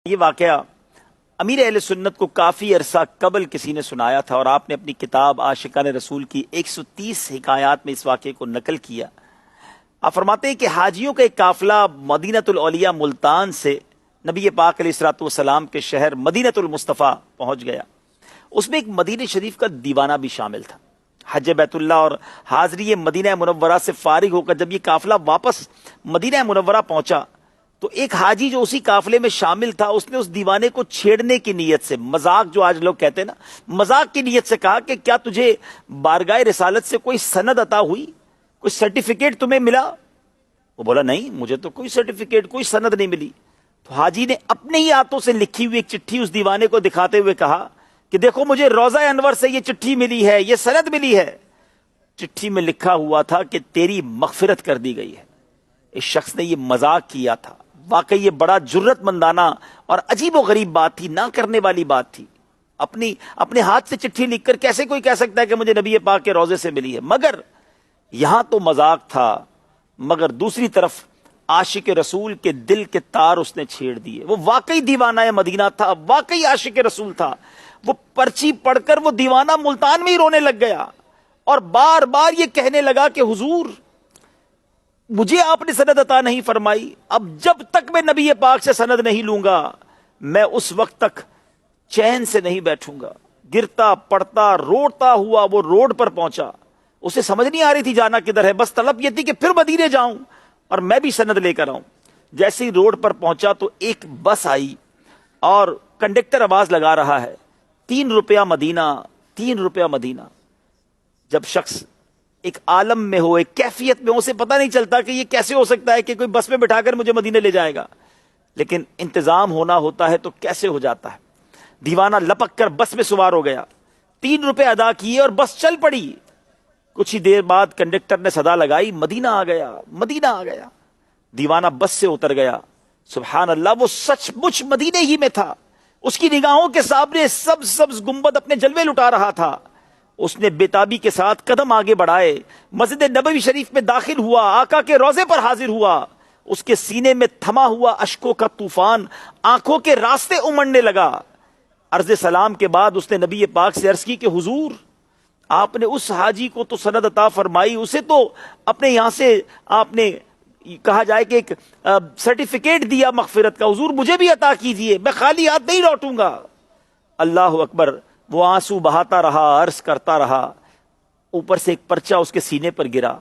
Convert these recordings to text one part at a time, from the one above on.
یہ واقعہ امیر اہل سنت کو کافی عرصہ قبل کسی نے سنایا تھا اور آپ نے اپنی کتاب عاشقان رسول کی 130 حکایات میں اس واقعے کو نقل کیا۔ آپ فرماتے ہیں کہ حاجیوں کا ایک قافلہ مدینۃ الاولیاء ملتان سے نبی پاک علیہ الصلوۃ والسلام کے شہر مدینۃ المصطفیٰ پہنچ گیا۔ اس میں ایک مدینہ شریف کا دیوانہ بھی شامل تھا۔ حج بیت اللہ اور حاضری مدینہ منورہ سے فارغ ہو کر جب یہ قافلہ واپس مدینہ منورہ پہنچا تو ایک حاجی جو اسی قافلے میں شامل تھا اس نے اس دیوانے کو چھیڑنے کی نیت سے، مذاق جو آج لوگ کہتے ہیں نا، مذاق کی نیت سے کہا کہ کیا تجھے بارگاہ رسالت سے کوئی سند عطا ہوئی، کوئی سرٹیفکیٹ تمہیں ملا؟ وہ بولا نہیں، مجھے تو کوئی سرٹیفکیٹ، کوئی سند نہیں ملی۔ تو حاجی نے اپنے ہی ہاتھوں سے لکھی ہوئی ایک چٹھی اس دیوانے کو دکھاتے ہوئے کہا کہ دیکھو مجھے روضہ انور سے یہ چٹھی ملی ہے، یہ سند ملی ہے۔ چٹھی میں لکھا ہوا تھا کہ تیری مغفرت کر دی گئی ہے۔ اس شخص نے یہ مذاق کیا تھا۔ واقعی یہ بڑا جرت مندانہ اور عجیب و غریب بات تھی، نہ کرنے والی بات تھی۔ اپنے ہاتھ سے چٹھی لکھ کر کیسے کوئی کہہ سکتا ہے کہ مجھے نبی پاک کے روضے سے ملی ہے؟ مگر یہاں تو مذاق تھا، مگر دوسری طرف عاشق رسول کے دل کے تار اس نے چھیڑ دیے۔ وہ واقعی دیوانہ مدینہ تھا، واقعی عاشق رسول تھا۔ وہ پرچی پڑھ کر وہ دیوانہ ملتان میں ہی رونے لگ گیا اور بار بار یہ کہنے لگا کہ حضور مجھے آپ نے سند عطا نہیں فرمائی، اب جب تک میں نبی پاک سے سند نہیں لوں گا میں اس وقت تک چین سے نہیں بیٹھوں گا۔ گرتا پڑتا روڑتا ہوا وہ روڈ پر پہنچا۔ اسے سمجھ نہیں آ رہی تھی جانا کدھر ہے، بس طلب یہ تھی کہ پھر مدینے جاؤں اور میں بھی سند لے کر آؤں۔ جیسے ہی روڈ پر پہنچا تو ایک بس آئی اور کنڈکٹر آواز لگا رہا ہے 3 روپیہ مدینہ، 3 روپیہ مدینہ۔ جب شخص ایک عالم میں ہو، ایک کیفیت میں ہو، اسے پتہ نہیں چلتا کہ یہ کیسے ہو سکتا ہے کہ کوئی بس میں بٹھا کر مجھے مدینے لے جائے گا، لیکن انتظام ہونا ہوتا ہے تو کیسے ہو جاتا ہے۔ دیوانہ لپک کر بس میں سوار ہو گیا، 3 روپے ادا کیے اور بس چل پڑی۔ کچھ ہی دیر بعد کنڈکٹر نے صدا لگائی، مدینہ آ گیا، مدینہ آ گیا۔ دیوانہ بس سے اتر گیا۔ سبحان اللہ، وہ سچ مچ مدینے ہی میں تھا۔ اس کی نگاہوں کے سامنے سبز سبز گنبد اپنے جلوے لٹا رہا تھا۔ اس نے بے تابی کے ساتھ قدم آگے بڑھائے، مسجد نبوی شریف میں داخل ہوا، آقا کے روضے پر حاضر ہوا۔ اس کے سینے میں تھما ہوا اشکوں کا طوفان آنکھوں کے راستے امڑنے لگا۔ عرض سلام کے بعد اس نے نبی پاک سے عرض کی کہ حضور آپ نے اس حاجی کو تو سند عطا فرمائی، اسے تو اپنے یہاں سے آپ نے کہا جائے کہ ایک سرٹیفکیٹ دیا مغفرت کا، حضور مجھے بھی عطا کیجئے، میں خالی ہاتھ نہیں لوٹوں گا۔ اللہ اکبر، وہ آنسو بہاتا رہا، عرض کرتا رہا۔ اوپر سے ایک پرچہ اس کے سینے پر گرا۔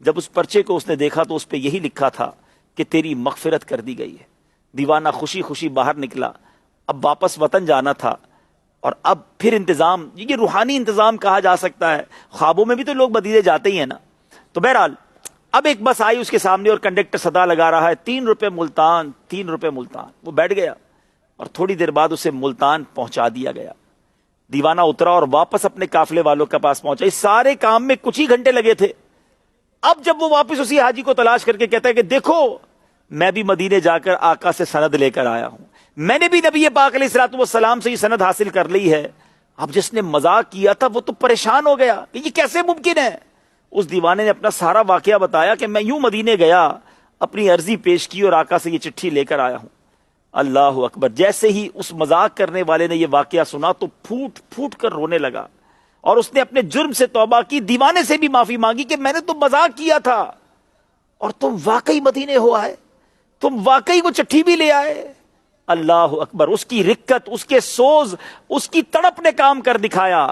جب اس پرچے کو اس نے دیکھا تو اس پہ یہی لکھا تھا کہ تیری مغفرت کر دی گئی ہے۔ دیوانہ خوشی خوشی باہر نکلا۔ اب واپس وطن جانا تھا اور اب پھر انتظام، یہ روحانی انتظام کہا جا سکتا ہے، خوابوں میں بھی تو لوگ مدینے جاتے ہی ہیں نا۔ تو بہرحال اب ایک بس آئی اس کے سامنے اور کنڈکٹر صدا لگا رہا ہے 3 روپے ملتان، 3 روپے ملتان۔ وہ بیٹھ گیا اور تھوڑی دیر بعد اسے ملتان پہنچا دیا گیا۔ دیوانہ اترا اور واپس اپنے قافلے والوں کے پاس پہنچا۔ اس سارے کام میں کچھ ہی گھنٹے لگے تھے۔ اب جب وہ واپس اسی حاجی کو تلاش کر کے کہتا ہے کہ دیکھو میں بھی مدینے جا کر آقا سے سند لے کر آیا ہوں، میں نے بھی نبی پاک علیہ الصلوۃ والسلام سے یہ سند حاصل کر لی ہے۔ اب جس نے مذاق کیا تھا وہ تو پریشان ہو گیا کہ یہ کیسے ممکن ہے۔ اس دیوانے نے اپنا سارا واقعہ بتایا کہ میں یوں مدینے گیا، اپنی عرضی پیش کی اور آقا سے یہ چٹھی لے کر آیا ہوں۔ اللہ اکبر، جیسے ہی اس مذاق کرنے والے نے یہ واقعہ سنا تو پھوٹ پھوٹ کر رونے لگا اور اس نے اپنے جرم سے توبہ کی، دیوانے سے بھی معافی مانگی کہ میں نے تو مذاق کیا تھا اور تم واقعی مدینے ہو آئے، تم واقعی وہ چٹھی بھی لے آئے۔ اللہ اکبر، اس کی رکت، اس کے سوز، اس کی تڑپ نے کام کر دکھایا۔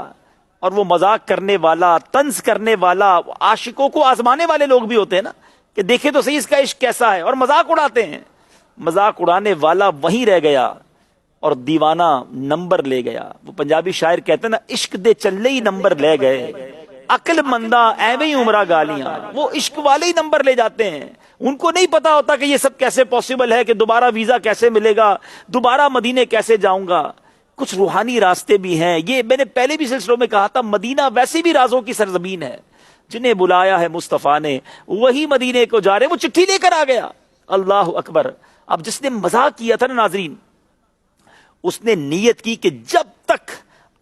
اور وہ مذاق کرنے والا، طنز کرنے والا، عاشقوں کو آزمانے والے لوگ بھی ہوتے ہیں نا کہ دیکھیں تو صحیح اس کا عشق کیسا ہے، اور مذاق اڑاتے ہیں۔ مذاق اڑانے والا وہیں رہ گیا اور دیوانہ نمبر لے گیا۔ وہ پنجابی شاعر کہتے ہیں نا، عشق دے چلے ہی نمبر لے گئے، عقل مندہ ایویں ہی عمرہ گالیاں۔ وہ عشق والے ہی نمبر لے جاتے ہیں، ان کو نہیں پتا ہوتا کہ یہ سب کیسے پاسبل ہے، کہ دوبارہ ویزا کیسے ملے گا، دوبارہ مدینے کیسے جاؤں گا۔ کچھ روحانی راستے بھی ہیں، یہ میں نے پہلے بھی سلسلوں میں کہا تھا، مدینہ ویسے بھی رازوں کی سرزمین ہے۔ جنہیں بلایا ہے مصطفیٰ نے وہی مدینے کو جا رہے۔ وہ چٹھی لے کر آ گیا۔ اللہ اکبر۔ اب جس نے مذاق کیا تھا نا ناظرین، اس نے نیت کی کہ جب تک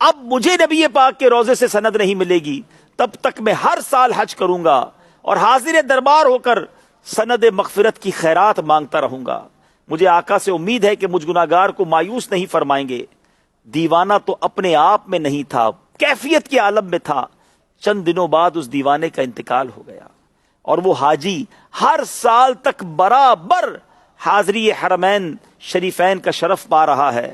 اب مجھے نبی پاک کے روضے سے سند نہیں ملے گی تب تک میں ہر سال حج کروں گا اور حاضر دربار ہو کر سند مغفرت کی خیرات مانگتا رہوں گا۔ مجھے آقا سے امید ہے کہ مجھ گناہگار کو مایوس نہیں فرمائیں گے۔ دیوانہ تو اپنے آپ میں نہیں تھا، کیفیت کے عالم میں تھا۔ چند دنوں بعد اس دیوانے کا انتقال ہو گیا، اور وہ حاجی ہر سال تک برابر حاضری حرمین شریفین کا شرف پا رہا ہے،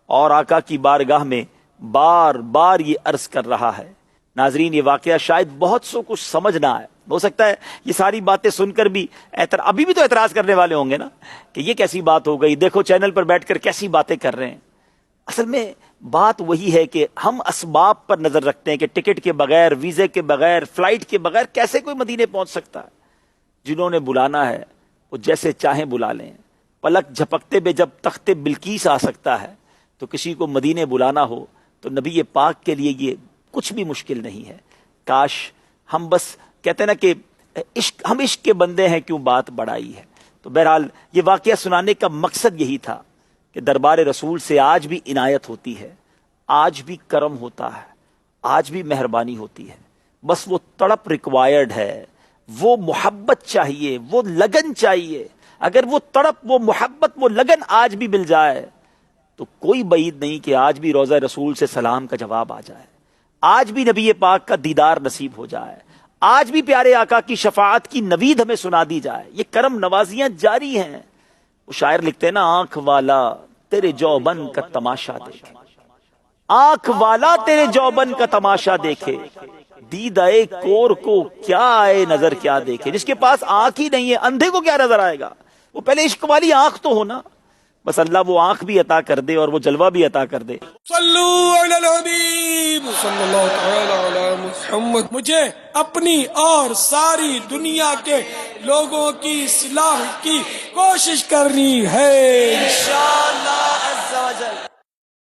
اور آقا کی بارگاہ میں بار بار یہ عرض کر رہا ہے۔ ناظرین، یہ واقعہ شاید بہت سو کچھ سمجھ نہ آئے، ہو سکتا ہے یہ ساری باتیں سن کر بھی ابھی بھی تو اعتراض کرنے والے ہوں گے نا کہ یہ کیسی بات ہو گئی، دیکھو چینل پر بیٹھ کر کیسی باتیں کر رہے ہیں۔ اصل میں بات وہی ہے کہ ہم اسباب پر نظر رکھتے ہیں کہ ٹکٹ کے بغیر، ویزے کے بغیر، فلائٹ کے بغیر کیسے کوئی مدینے پہنچ سکتا ہے۔ جنہوں نے بلانا ہے وہ جیسے چاہیں بلا لیں۔ پلک جھپکتے میں جب تخت بلقیس آ سکتا ہے تو کسی کو مدینے بلانا ہو تو نبی پاک کے لیے یہ کچھ بھی مشکل نہیں ہے۔ کاش ہم بس کہتے ہیں نا کہ ہم عشق کے بندے ہیں، کیوں بات بڑھائی ہے۔ تو بہرحال یہ واقعہ سنانے کا مقصد یہی تھا کہ دربار رسول سے آج بھی عنایت ہوتی ہے، آج بھی کرم ہوتا ہے، آج بھی مہربانی ہوتی ہے۔ بس وہ تڑپ ریکوائرڈ ہے، وہ محبت چاہیے، وہ لگن چاہیے۔ اگر وہ تڑپ، وہ محبت، وہ لگن آج بھی مل جائے تو کوئی بعید نہیں کہ آج بھی روضہ رسول سے سلام کا جواب آ جائے، آج بھی نبی پاک کا دیدار نصیب ہو جائے، آج بھی پیارے آقا کی شفاعت کی نوید ہمیں سنا دی جائے۔ یہ کرم نوازیاں جاری ہیں۔ وہ شاعر لکھتے ہیں نا، آنکھ والا تیرے جوبن کا تماشا دیکھے، آنکھ والا تیرے جوبن کا تماشا دیکھے، دیدائے کور کو کیا آئے نظر کیا دیکھے۔ جس کے پاس آنکھ ہی نہیں ہے، اندھے کو کیا نظر آئے گا؟ وہ پہلے عشق والی آنکھ تو ہونا۔ بس اللہ وہ آنکھ بھی عطا کر دے اور وہ جلوہ بھی عطا کر دے۔ صلو علی الحبیب صلی اللہ تعالی علی محمد۔ مجھے اپنی اور ساری دنیا کے لوگوں کی اصلاح کی کوشش کرنی ہے انشاءاللہ۔